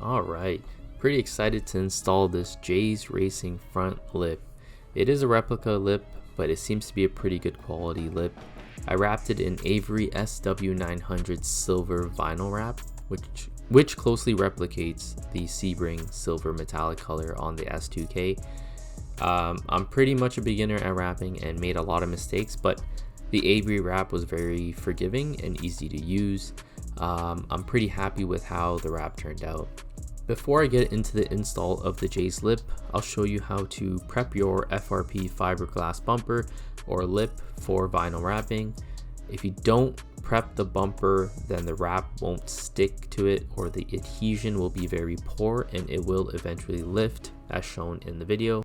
Alright, pretty excited to install this Jays Racing front lip. It is a replica lip, but it seems to be a pretty good quality lip. I wrapped it in Avery SW900 silver vinyl wrap, which closely replicates the Sebring silver metallic color on the S2000. I'm pretty much a beginner at wrapping and made a lot of mistakes, but the Avery wrap was very forgiving and easy to use. I'm pretty happy with how the wrap turned out. Before I get into the install of the Jays lip, I'll show you how to prep your FRP fiberglass bumper or lip for vinyl wrapping. If you don't prep the bumper, then the wrap won't stick to it, or the adhesion will be very poor and it will eventually lift as shown in the video.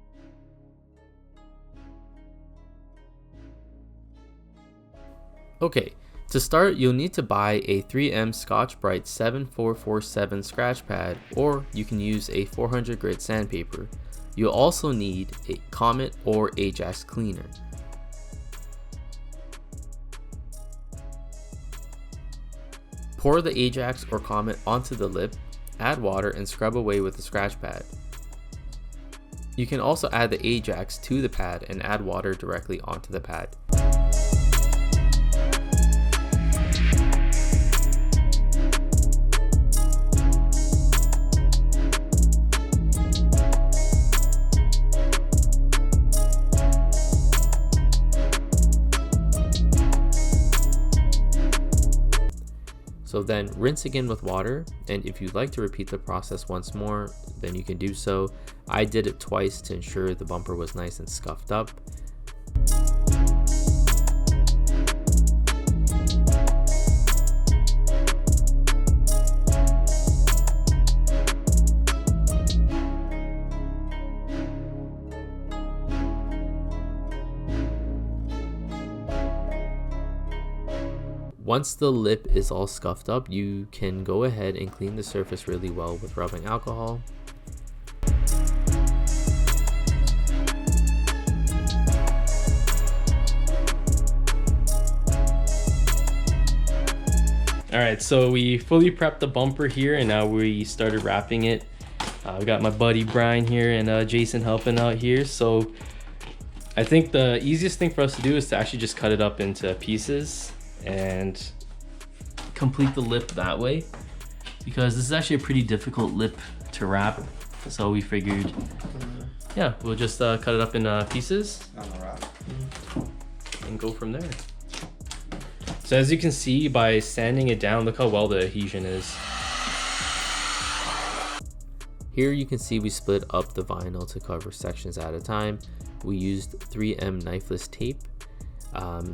Okay, to start, you'll need to buy a 3M Scotchbrite 7447 scratch pad, or you can use a 400 grit sandpaper. You'll also need a Comet or Ajax cleaner. Pour the Ajax or Comet onto the lip, add water and scrub away with the scratch pad. You can also add the Ajax to the pad and add water directly onto the pad. So then rinse again with water, and if you'd like to repeat the process once more, then you can do so. I did it twice to ensure the bumper was nice and scuffed up. Once the lip is all scuffed up, you can go ahead and clean the surface really well with rubbing alcohol. Alright, so we fully prepped the bumper here and now we started wrapping it. We got my buddy Brian here and Jason helping out here. So I think the easiest thing for us to do is to actually just cut it up into pieces and complete the lip that way, because this is actually a pretty difficult lip to wrap, so we figured yeah, we'll just cut it up in pieces and go from there. So as you can see by sanding it down, look how well the adhesion is. Here you can see we split up the vinyl to cover sections at a time. We used 3M knifeless tape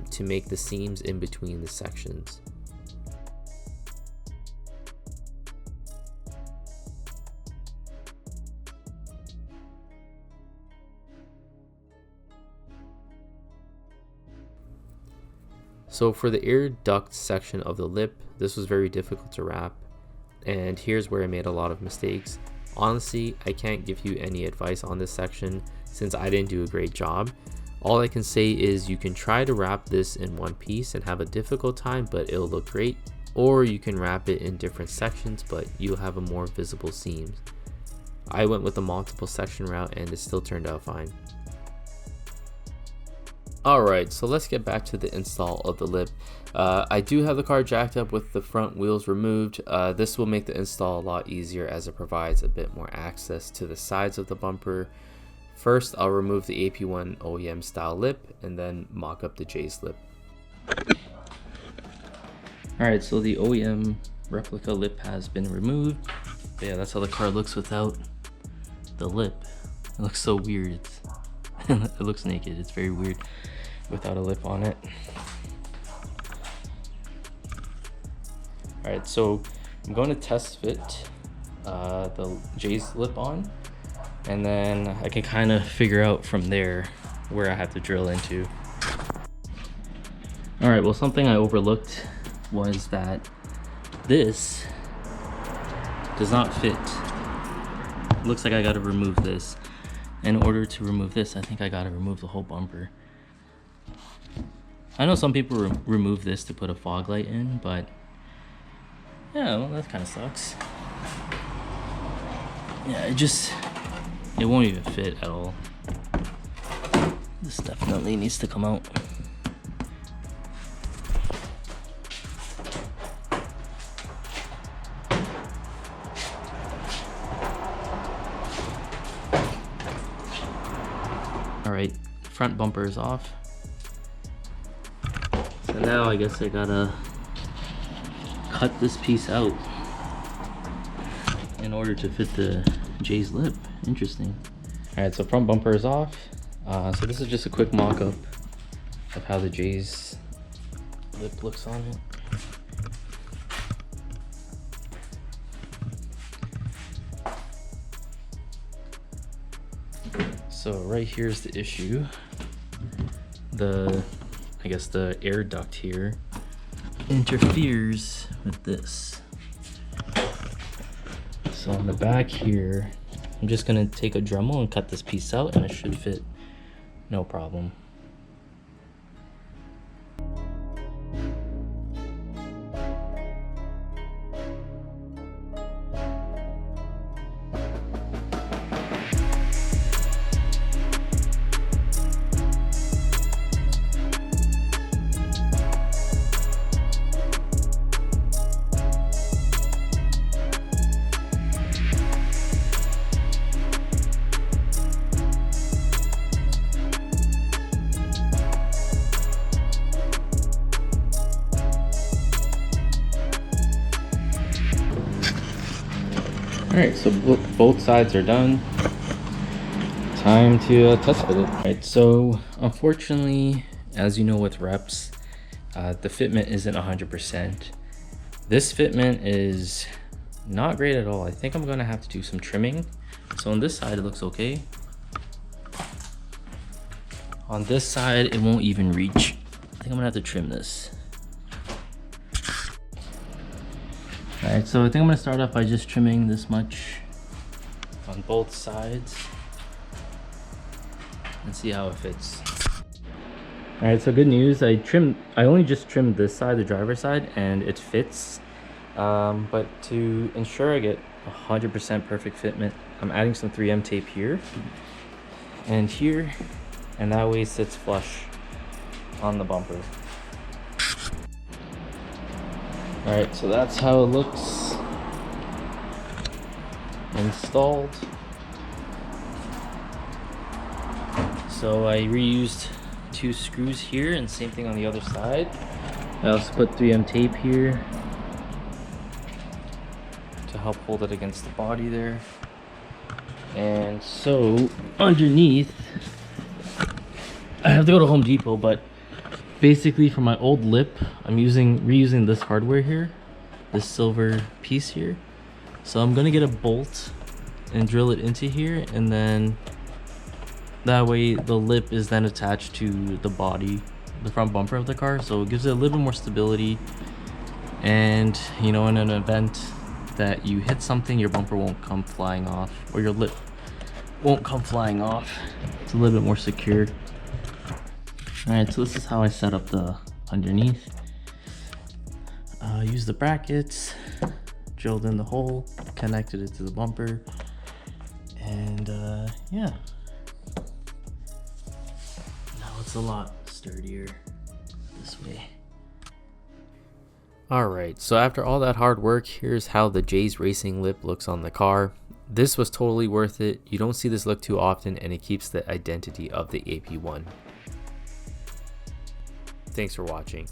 to make the seams in between the sections. So for the air duct section of the lip, this was very difficult to wrap, and here's where I made a lot of mistakes. Honestly, I can't give you any advice on this section since I didn't do a great job. All I can say is you can try to wrap this in one piece and have a difficult time, but it'll look great. Or you can wrap it in different sections, but you'll have a more visible seams. I went with the multiple section route and it still turned out fine. Alright, so let's get back to the install of the lip. I do have the car jacked up with the front wheels removed. This will make the install a lot easier as it provides a bit more access to the sides of the bumper. First, I'll remove the AP1 OEM style lip and then mock up the Jays lip. Alright, so the OEM replica lip has been removed. But yeah, that's how the car looks without the lip. It looks so weird. It looks naked. It's very weird without a lip on it. Alright, so I'm going to test fit the Jays lip on, and then I can kind of figure out from there where I have to drill into. Alright, well, something I overlooked was that this does not fit. It looks like I got to remove this. In order to remove this, I think I got to remove the whole bumper. I know some people remove this to put a fog light in, but yeah, well, that kind of sucks. Yeah, it won't even fit at all. This definitely needs to come out. All right, front bumper is off. So now I guess I gotta cut this piece out in order to fit the Jay's lip. Interesting. All right, so front bumper is off. So this is just a quick mock-up of how the Jay's lip looks on it. So right here's the issue. I guess the air duct here interferes with this. So on the back here, I'm just gonna take a Dremel and cut this piece out and it should fit no problem. All right, so both sides are done. Time to test fit it. All right, so unfortunately, as you know with reps, the fitment isn't 100%. This fitment is not great at all. I think I'm gonna have to do some trimming. So on this side, it looks okay. On this side, it won't even reach. I think I'm gonna have to trim this. All right, so I think I'm gonna start off by just trimming this much on both sides and see how it fits. All right, so good news. I only just trimmed this side, the driver's side, and it fits. But to ensure I get 100% perfect fitment, I'm adding some 3M tape here and here, and that way it sits flush on the bumper. All right, so that's how it looks installed. So I reused 2 screws here and same thing on the other side. I also put 3M tape here to help hold it against the body there. And so underneath, I have to go to Home Depot, but basically for my old lip, I'm reusing this hardware here, this silver piece here. So I'm gonna get a bolt and drill it into here, and then that way the lip is then attached to the body, the front bumper of the car. So it gives it a little bit more stability, and you know, in an event that you hit something, your bumper won't come flying off, or your lip won't come flying off. It's a little bit more secure. All right, so this is how I set up the underneath. Use the brackets, drilled in the hole, connected it to the bumper, and yeah. Now it's a lot sturdier this way. Alright, so after all that hard work, here's how the Jay's Racing lip looks on the car. This was totally worth it. You don't see this look too often, and it keeps the identity of the AP1. Thanks for watching.